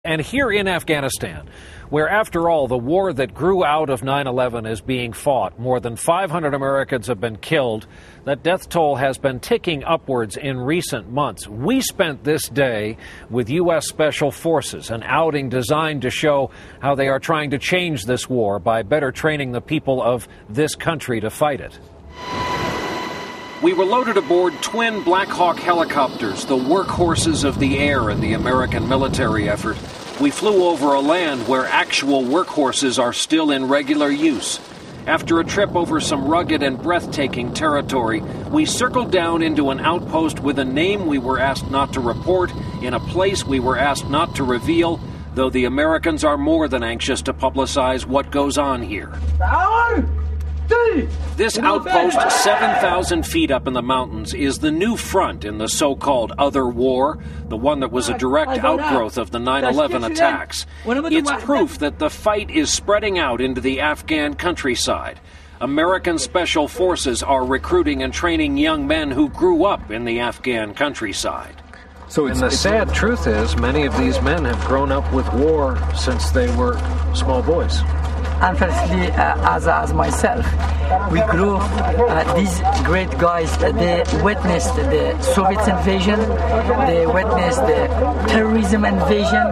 And here in Afghanistan, where after all the war that grew out of 9/11 is being fought, more than 500 Americans have been killed. That death toll has been ticking upwards in recent months. We spent this day with U.S. Special Forces, an outing designed to show how they are trying to change this war by better training the people of this country to fight it. We were loaded aboard twin Black Hawk helicopters, the workhorses of the air in the American military effort. We flew over a land where actual workhorses are still in regular use. After a trip over some rugged and breathtaking territory, we circled down into an outpost with a name we were asked not to report, in a place we were asked not to reveal, though the Americans are more than anxious to publicize what goes on here. This outpost, 7,000 feet up in the mountains, is the new front in the so-called other war, the one that was a direct outgrowth of the 9/11 attacks. It's proof that the fight is spreading out into the Afghan countryside. American Special Forces are recruiting and training young men who grew up in the Afghan countryside. And the sad truth is, many of these men have grown up with war since they were small boys. Unfortunately, as myself, we grew these great guys. They witnessed the Soviet invasion, they witnessed the terrorism invasion,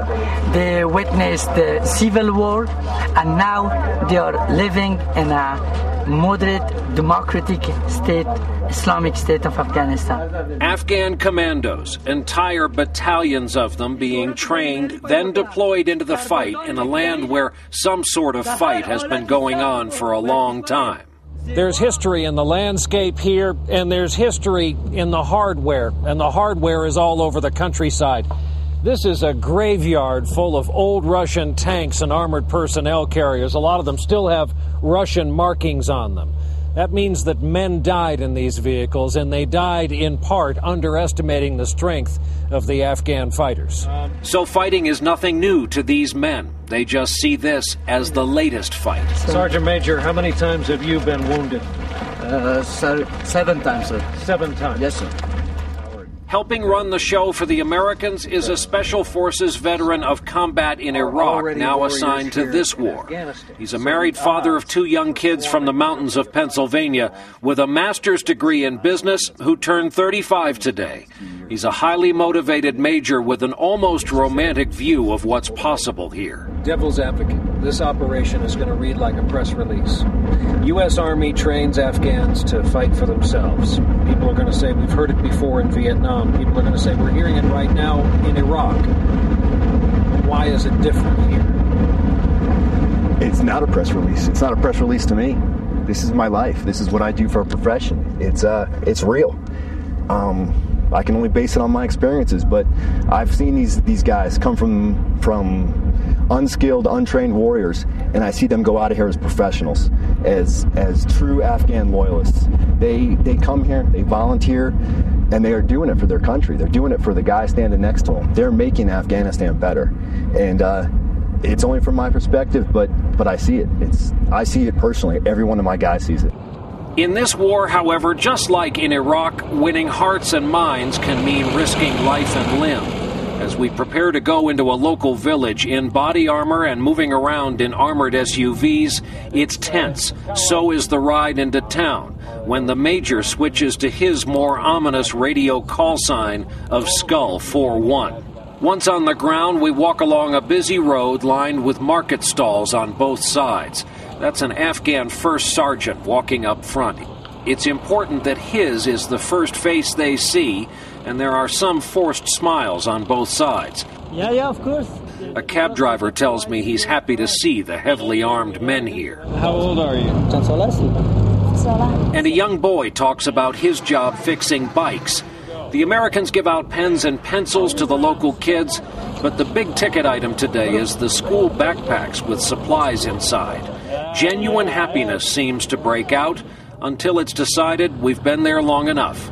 they witnessed the civil war, and now they are living in a moderate democratic state, Islamic state of Afghanistan. Afghan commandos, entire battalions of them being trained, then deployed into the fight in a land where some sort of fight has been going on for a long time. There's history in the landscape here, and there's history in the hardware, and the hardware is all over the countryside. This is a graveyard full of old Russian tanks and armored personnel carriers. A lot of them still have Russian markings on them. That means that men died in these vehicles, and they died in part underestimating the strength of the Afghan fighters. So fighting is nothing new to these men. They just see this as the latest fight. Sergeant Major, how many times have you been wounded? 7 times, sir. 7 times? Yes, sir. Helping run the show for the Americans is a Special Forces veteran of combat in Iraq, now assigned to this war. He's a married father of 2 young kids from the mountains of Pennsylvania with a master's degree in business who turned 35 today. He's a highly motivated major with an almost romantic view of what's possible here. Devil's advocate, this operation is going to read like a press release. U.S. Army trains Afghans to fight for themselves. People are going to say, we've heard it before in Vietnam. People are going to say, we're hearing it right now in Iraq. Why is it different here? It's not a press release. It's not a press release to me. This is my life. This is what I do for a profession. It's real. I can only base it on my experiences, but I've seen these guys come from unskilled, untrained warriors, and I see them go out of here as professionals, as true Afghan loyalists. They come here, they volunteer, and they are doing it for their country. They're doing it for the guy standing next to them. They're making Afghanistan better, and it's only from my perspective, but I see it. I see it personally. Every one of my guys sees it. In this war, however, just like in Iraq, winning hearts and minds can mean risking life and limb. As we prepare to go into a local village in body armor and moving around in armored SUVs, it's tense. So is the ride into town, when the major switches to his more ominous radio call sign of Skull 4-1. Once on the ground, we walk along a busy road lined with market stalls on both sides. That's an Afghan first sergeant walking up front. It's important that his is the first face they see, and there are some forced smiles on both sides. Yeah, of course. A cab driver tells me he's happy to see the heavily armed men here. How old are you? And a young boy talks about his job fixing bikes. The Americans give out pens and pencils to the local kids, but the big ticket item today is the school backpacks with supplies inside. Genuine happiness seems to break out until it's decided we've been there long enough.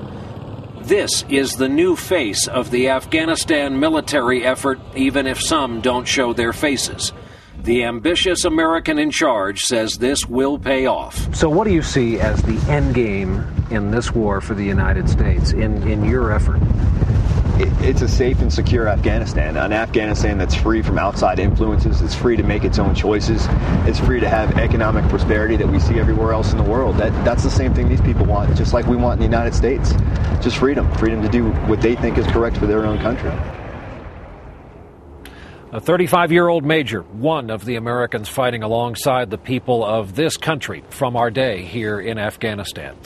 This is the new face of the Afghanistan military effort, even if some don't show their faces. The ambitious American in charge says this will pay off. So what do you see as the end game in this war for the United States, in your effort? it's a safe and secure Afghanistan, an Afghanistan that's free from outside influences. It's free to make its own choices. It's free to have economic prosperity that we see everywhere else in the world. That's the same thing these people want, just like we want in the United States. Just freedom to do what they think is correct for their own country. A 35-year-old major, one of the Americans fighting alongside the people of this country from our day here in Afghanistan.